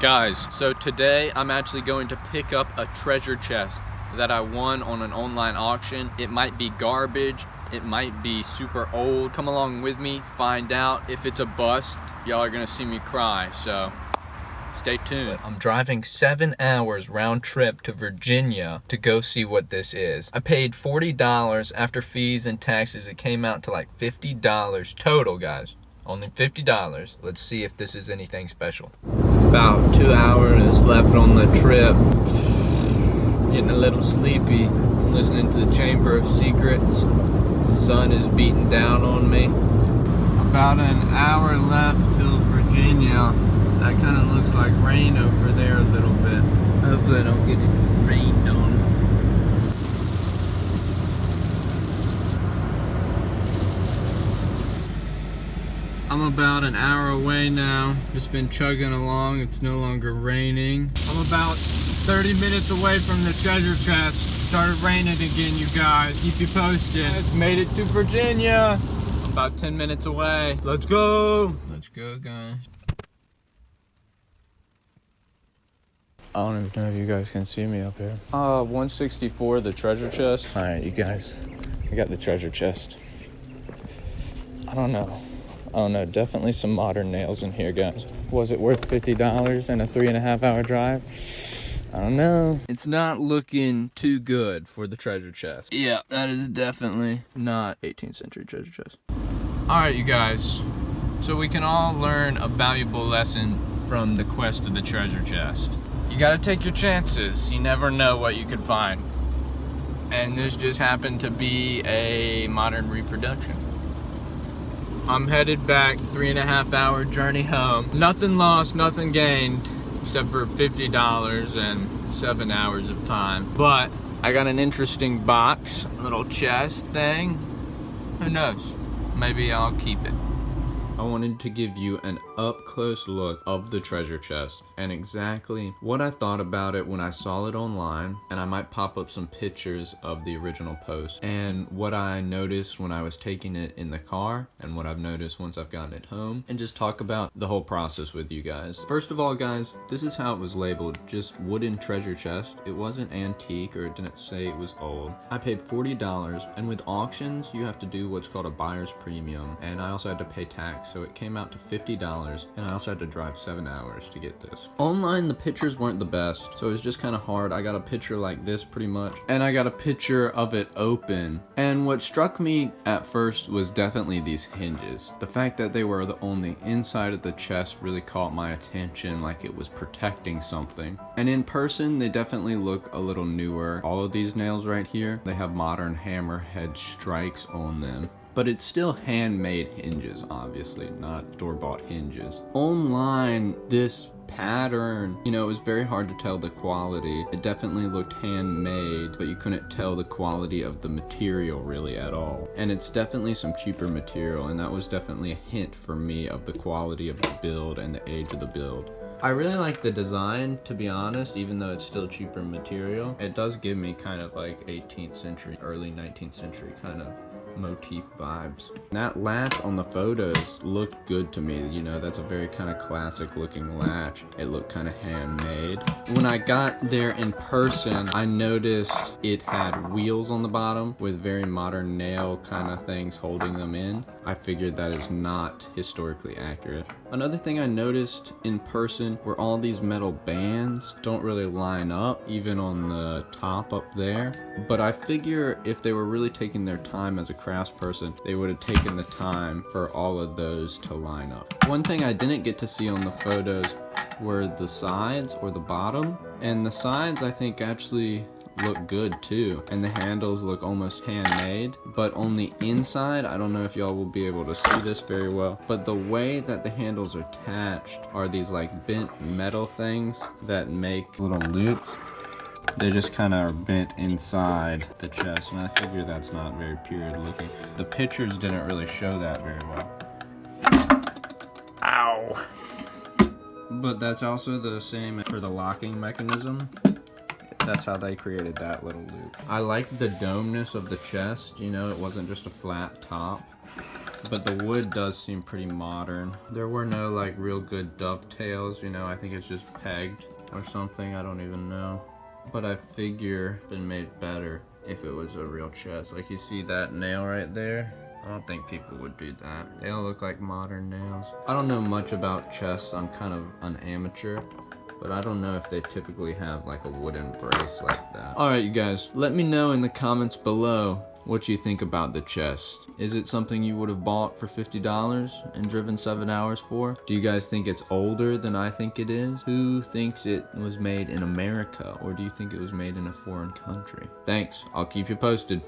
Guys, so today I'm actually going to pick up a treasure chest that I won on an online auction. It might be garbage, it might be super old. Come along with me, find out. If it's a bust, y'all are gonna see me cry, so stay tuned. I'm driving 7 hours round trip to Virginia to go see what this is. I paid $40 after fees and taxes. It came out to like $50 total, guys. Only $50. Let's see if this is anything special. About 2 hours left on the trip. Getting a little sleepy. I'm listening to the Chamber of Secrets. The sun is beating down on me. About an hour left till Virginia. That kind of looks like rain over there a little bit. Hopefully I don't get it rained on. I'm about an hour away now. Just been chugging along. It's no longer raining. I'm about 30 minutes away from the treasure chest. Started raining again, you guys. Keep you posted. Guys, made it to Virginia. About 10 minutes away. Let's go. Let's go, guys. I don't even know if you guys can see me up here. 164, the treasure chest. All right, you guys. I got the treasure chest. I don't know, definitely some modern nails in here, guys. Was it worth $50 and a 3.5 hour drive? I don't know. It's not looking too good for the treasure chest. Yeah, that is definitely not 18th century treasure chest. All right, you guys. So we can all learn a valuable lesson from the quest of the treasure chest. You gotta take your chances. You never know what you could find. And this just happened to be a modern reproduction. I'm headed back, 3.5 hour journey home. Nothing lost, nothing gained, except for $50 and 7 hours of time. But I got an interesting box, a little chest thing. Who knows? Maybe I'll keep it. I wanted to give you an up-close look of the treasure chest and exactly what I thought about it when I saw it online, and I might pop up some pictures of the original post, and what I noticed when I was taking it in the car, and what I've noticed once I've gotten it home, and just talk about the whole process with you guys. First of all, guys, this is how it was labeled, just wooden treasure chest. It wasn't antique, or it didn't say it was old. I paid $40, and with auctions, you have to do what's called a buyer's premium, and I also had to pay tax. So it came out to $50, and I also had to drive 7 hours to get this. Online, the pictures weren't the best, so it was just kind of hard. I got a picture like this pretty much, and I got a picture of it open. And what struck me at first was definitely these hinges. The fact that they were on the inside of the chest really caught my attention, like it was protecting something. And in person, they definitely look a little newer. All of these nails right here, they have modern hammerhead strikes on them. But it's still handmade hinges, obviously, not store-bought hinges. Online, this pattern, it was very hard to tell the quality. It definitely looked handmade, but you couldn't tell the quality of the material really at all. And it's definitely some cheaper material, and that was definitely a hint for me of the quality of the build and the age of the build. I really like the design, to be honest, even though it's still cheaper material. It does give me kind of like 18th century, early 19th century kind of motif vibes. That latch on the photos looked good to me. That's a very kind of classic looking latch. It looked kind of handmade. When I got there in person, I noticed it had wheels on the bottom with very modern nail kind of things holding them in. I figured that is not historically accurate. Another thing I noticed in person were all these metal bands don't really line up, even on the top up there. But I figure if they were really taking their time as a craftsperson, they would have taken the time for all of those to line up. One thing I didn't get to see on the photos were the sides or the bottom. And the sides I think actually look good too, and the handles look almost handmade. But on the inside, I don't know if y'all will be able to see this very well, but the way that the handles are attached are these like bent metal things that make little loops. They just kind of are bent inside the chest, and I figure that's not very period looking. The pictures didn't really show that very well. Ow! But that's also the same for the locking mechanism. That's how they created that little loop. I like the domeness of the chest, it wasn't just a flat top. but the wood does seem pretty modern. There were no like real good dovetails, you know, I think it's just pegged or something, I don't even know. But I figure it's been made better if it was a real chest. Like you see that nail right there? I don't think people would do that. They don't look like modern nails. I don't know much about chests, I'm kind of an amateur, but I don't know if they typically have like a wooden brace like that. Alright you guys, let me know in the comments below what you think about the chest. Is it something you would have bought for $50 and driven 7 hours for? Do you guys think it's older than I think it is? Who thinks it was made in America, or do you think it was made in a foreign country? Thanks, I'll keep you posted.